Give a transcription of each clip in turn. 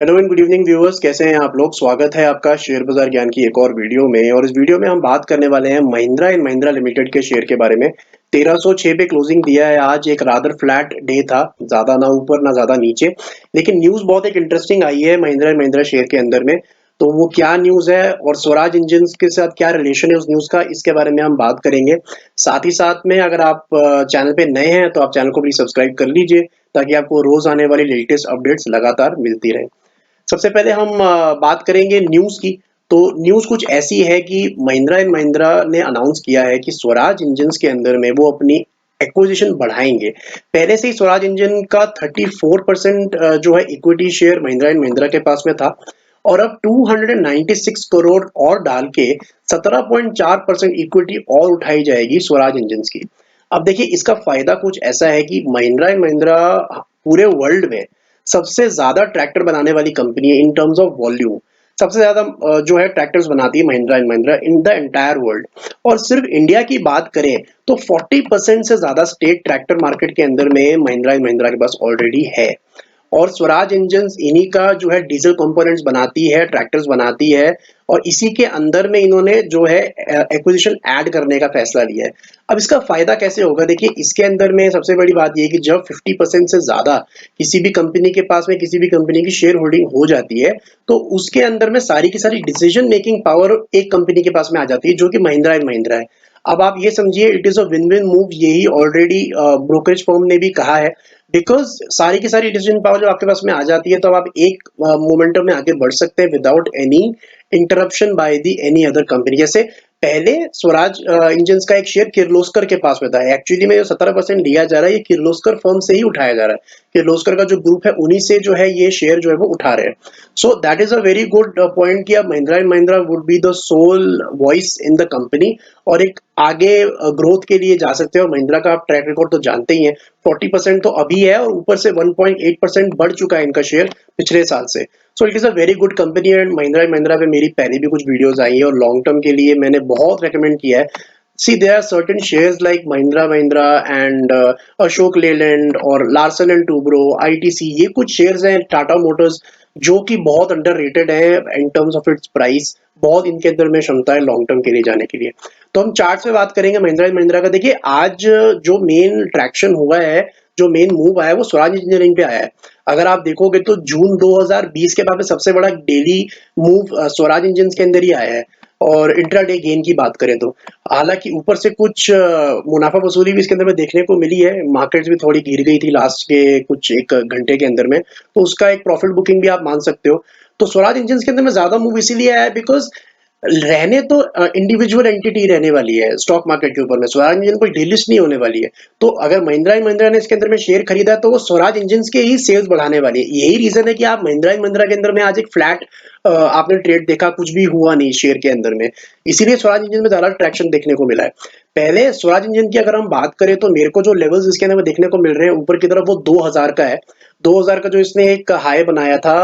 Hello and good evening viewers, कैसे हैं आप लोग। स्वागत है आपका शेयर बाजार ज्ञान की एक और वीडियो में। और इस वीडियो में हम बात करने वाले हैं महिंद्रा एंड महिंद्रा लिमिटेड के शेयर के बारे में। 1306 पे क्लोजिंग दिया है आज। एक रादर फ्लैट डे था, ज्यादा ना ऊपर ना ज्यादा नीचे, लेकिन न्यूज बहुत एक इंटरेस्टिंग आई है महिंद्रा एंड महिंद्रा शेयर के अंदर में। तो वो क्या न्यूज है और स्वराज इंजन के साथ क्या रिलेशन है उस न्यूज का, इसके बारे में हम बात करेंगे। साथ ही साथ में अगर आप चैनल पे नए हैं तो आप चैनल को प्लीज सब्सक्राइब कर लीजिए, ताकि आपको रोज आने वाली लेटेस्ट अपडेट्स लगातार मिलती रहे। सबसे पहले हम बात करेंगे न्यूज़ की। तो न्यूज़ कुछ ऐसी है कि महिंद्रा एंड महिंद्रा ने अनाउंस किया है कि स्वराज इंजन्स के अंदर में वो अपनी एक्विजिशन बढ़ाएंगे। पहले से ही स्वराज इंजन का 34% जो है equity share Mahindra and Mahindra के पास में था, और अब 296 करोड़ और डाल के 17.4% इक्विटी और उठाई जाएगी स्वराज इंजन्स की। अब देखिए, इसका फायदा कुछ ऐसा है कि महिंद्रा एंड महिंद्रा पूरे वर्ल्ड में सबसे ज्यादा ट्रैक्टर बनाने वाली कंपनी है इन टर्म्स ऑफ वॉल्यूम। सबसे ज्यादा जो है ट्रैक्टर्स बनाती है Mahindra and Mahindra in the entire world. और सिर्फ इंडिया की बात करें तो 40% से ज्यादा स्टेट ट्रैक्टर मार्केट के अंदर में महिंद्रा एंड महिंद्रा के पास ऑलरेडी है। और स्वराज इंजन्स इन्हीं का जो है डीजल कंपोनेंट्स बनाती है, ट्रैक्टर्स बनाती है, और इसी के अंदर में इन्होंने जो है एक्विजिशन ऐड करने का फैसला लिया है। अब इसका फायदा कैसे होगा, देखिए इसके अंदर में सबसे बड़ी बात यह है कि जब 50% से ज्यादा किसी भी कंपनी के पास में किसी भी कंपनी की शेयर होल्डिंग हो जाती है, तो उसके अंदर में सारी की सारी डिसीजन मेकिंग पावर एक कंपनी के पास में आ जाती है, जो कि महिंद्रा एंड महिंद्रा है। अब आप ये समझिए, it is a win win move, यही ऑलरेडी ब्रोकरेज फर्म ने भी कहा है। बिकॉज सारी की सारी डिसीजन पावर जब आपके पास में आ जाती है, तो अब आप एक मोमेंटम में आगे बढ़ सकते हैं without any interruption by the any other company. जैसे पहले स्वराज इंजन्स का एक शेयर किर्लोस्कर के पास में था। एक्चुअली में जो 17% लिया जा रहा है, ये किर्लोस्कर फर्म से ही उठाया जा रहा है। किर्लोस्कर का जो ग्रुप है, उन्हीं से जो है ये शेयर जो है वो उठा रहे हैं। So that is a very good point कि अब Mahindra and Mahindra would be the sole voice in the company, और एक आगे ग्रोथ के लिए जा सकते हैं। और महिंद्रा का आप ट्रैक रिकॉर्ड तो जानते ही हैं, 40% तो अभी है, और ऊपर से 1.8% बढ़ चुका है इनका शेयर पिछले साल से। So it is a very good company. And Mahindra पे मेरी पहले भी कुछ वीडियोस आई है, और लॉन्ग टर्म के लिए मैंने बहुत रेकमेंड किया है। See there are certain shares like Mahindra and Ashok Leyland और लार्सन एंड टूब्रो, आईटीसी, ये कुछ शेयर्स हैं, टाटा मोटर्स, जो कि बहुत अंडररेटेड है in terms of its price. बहुत इनके अंदर में क्षमता है लॉन्ग टर्म के लिए जाने के लिए। तो हम चार्ट्स में बात करेंगे महिंद्रा एंड महिंद्रा का। देखिए, आज जो मेन ट्रैक्शन हुआ है, जो मेन मूव आया है, वो स्वराज इंजीनियरिंग पे आया है। अगर आप देखोगे तो जून 2020 के बाद में सबसे बड़ा डेली मूव स्वराज इंजन्स के अंदर ही आया है। और इंट्राडे गेन की बात करें तो हालांकि ऊपर से कुछ मुनाफा वसूली भी इसके अंदर में देखने को मिली है। मार्केट्स भी थोड़ी गिर गई थी लास्ट के कुछ एक घंटे के अंदर में, तो उसका एक प्रॉफिट बुकिंग भी आप मान सकते हो। तो स्वराज इंजन्स के अंदर में ज्यादा मूव इसीलिए आया है बिकॉज रहने तो इंडिविजुअल एंटिटी रहने वाली है स्टॉक मार्केट के ऊपर में। स्वराज इंजन कोई डिलिस्ट नहीं होने वाली है। तो अगर महिंद्रा एंड महिंद्रा ने इसके अंदर में शेयर खरीदा है, तो वो स्वराज इंजन के ही सेल्स बढ़ाने वाली है। यही रीजन है कि आप महिंद्रा एंड महिंद्रा के अंदर में आज एक फ्लैट आपने ट्रेड देखा, कुछ भी हुआ नहीं शेयर के अंदर में। इसीलिए स्वराज इंजन में ज्यादा ट्रैक्शन देखने को मिला है। पहले स्वराज इंजन की अगर हम बात करें तो मेरे को जो लेवल्स इसके अंदर में देखने को मिल रहे हैं ऊपर की तरफ, वो 2000 का है। 2000 का जो इसने एक हाई बनाया था,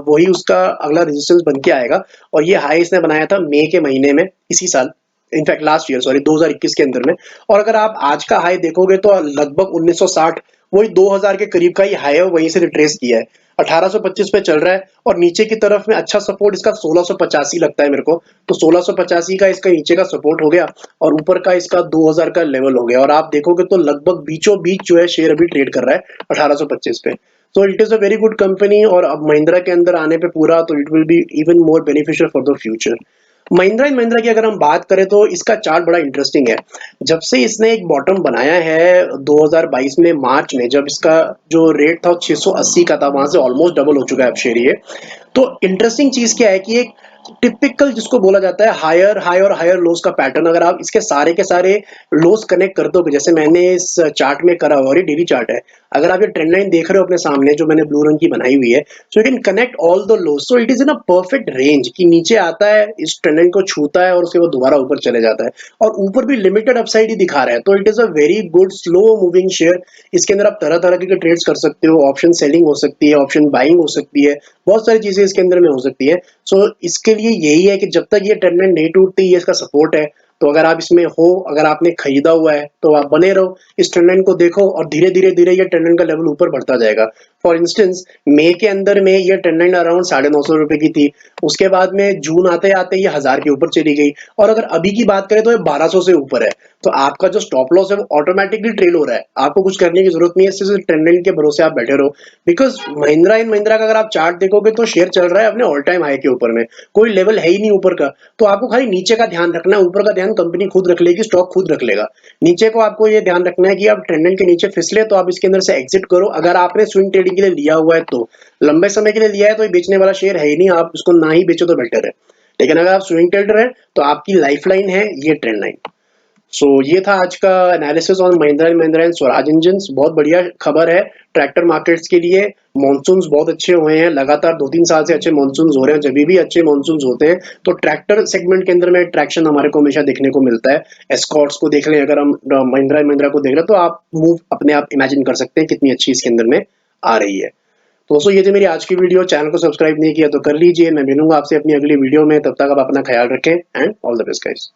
वही उसका अगला रेजिस्टेंस बन के आएगा। और ये हाई इसने बनाया था मई के महीने में इसी साल, इनफैक्ट लास्ट ईयर, सॉरी 2021 के अंदर में। और अगर आप आज का हाई देखोगे तो लगभग 1960, वही 2000 के करीब का ही हाई है, वहीं से रिट्रेस किया है। 1825 पे चल रहा है, और नीचे की तरफ में अच्छा सपोर्ट इसका 1685 लगता है मेरे को। तो 1685 का इसका नीचे का सपोर्ट हो गया, और ऊपर का इसका 2000 का लेवल हो गया। और आप देखोगे तो लगभग बीचों बीच जो है शेयर अभी ट्रेड कर रहा है 1825 पे। So it is a very good company, और अब महिंद्रा के अंदर आने पे पूरा, तो it will be even more beneficial for the future. Mahindra and Mahindra की अगर हम बात करें तो इसका चार्ट बड़ा इंटरेस्टिंग है। जब से इसने एक बॉटम बनाया है 2022 में मार्च में, जब इसका जो रेट था 680 का था, वहां से ऑलमोस्ट डबल हो चुका है अब शेयर ये। तो इंटरेस्टिंग चीज क्या है कि एक टिपिकल जिसको बोला जाता है हायर हाई और हायर लोस का पैटर्न, अगर आप इसके सारे के सारे लोस कनेक्ट कर दोगे, जैसे मैंने इस चार्ट में करा हुआ, और ये डेली चार्ट है। अगर आप ये ट्रेंड लाइन देख रहे हो अपने सामने, जो मैंने ब्लू रंग की बनाई हुई है, so you can connect all the lows. So it is in a perfect range कि नीचे आता है, इस ट्रेंड लाइन को छूता है, और उसके बाद दोबारा ऊपर चले जाता है। और ऊपर भी लिमिटेड अपसाइड ही दिखा रहा है। तो it is a very good slow moving share. इसके अंदर आप तरह तरह के ट्रेड्स कर सकते हो, ऑप्शन सेलिंग हो सकती है, ऑप्शन बाइंग हो सकती है, बहुत सारी चीजें इसके अंदर में हो सकती है। सो इसके लिए यही है कि जब तक ये ट्रेंड लाइन नहीं टूटती, ये इसका सपोर्ट है। तो अगर आप इसमें हो, अगर आपने खरीदा हुआ है, तो आप बने रहो, इस ट्रेंड लाइन को देखो, और धीरे धीरे धीरे ये ट्रेंड लाइन का लेवल ऊपर बढ़ता जाएगा। फॉर इंस्टेंस मई के अंदर में ये ट्रेंड लाइन अराउंड 950 रुपए की थी, उसके बाद में जून आते आते ये 1000 के ऊपर चली गई, और अगर अभी की बात करें तो ये 1200 से ऊपर है। तो आपका जो स्टॉप लॉस है वो ऑटोमेटिकली ट्रेल हो रहा है, आपको कुछ करने की जरूरत नहीं है, सिर्फ ट्रेंड लाइन के भरोसे आप बैठे रहो। बिकॉज महिंद्रा एंड महिंद्रा का अगर आप चार्ट देखोगे तो शेयर चल रहा है अपने ऑल टाइम हाई के ऊपर में, कोई लेवल है ही नहीं ऊपर का। तो आपको खाली नीचे का ध्यान रखना है, ऊपर का ध्यान कंपनी खुद रख लेगी, स्टॉक खुद रख लेगा। नीचे को आपको ये ध्यान रखना है कि आप ट्रेंड लाइन के नीचे फिसले तो आप इसके अंदर से एग्जिट करो, अगर आपने स्विंग ट्रेडिंग के लिए लिया हुआ है तो। लंबे समय के लिए लिया है तो ये बेचने वाला शेयर है ही नहीं, आप उसको ना ही बेचो तो बेटर है। लेकिन अगर आप स्विंग ट्रेडर है तो आपकी लाइफलाइन है ये ट्रेंड लाइन। सो ये था आज का analysis on Mahindra and Swaraj engines. बहुत बढ़िया खबर है ट्रैक्टर मार्केट्स के लिए। मॉनसून्स बहुत अच्छे हुए हैं, लगातार 2-3 साल से अच्छे मॉनसून्स हो रहे हैं। जब भी अच्छे मॉनसून्स होते हैं तो ट्रैक्टर सेगमेंट के अंदर में ट्रैक्शन हमारे को हमेशा देखने को मिलता है। एस्कॉर्ट्स को देख लें, अगर हम महिंद्रा को देख रहे हैं तो आप मूव अपने आप इमेजिन कर सकते हैं कितनी अच्छी इसके अंदर में आ रही है। तो दोस्तों ये थी मेरी आज की वीडियो। चैनल को सब्सक्राइब नहीं किया तो कर लीजिए। मैं मिलूंगा आपसे अपनी अगली वीडियो में, तब तक आप अपना ख्याल रखें and all the best guys.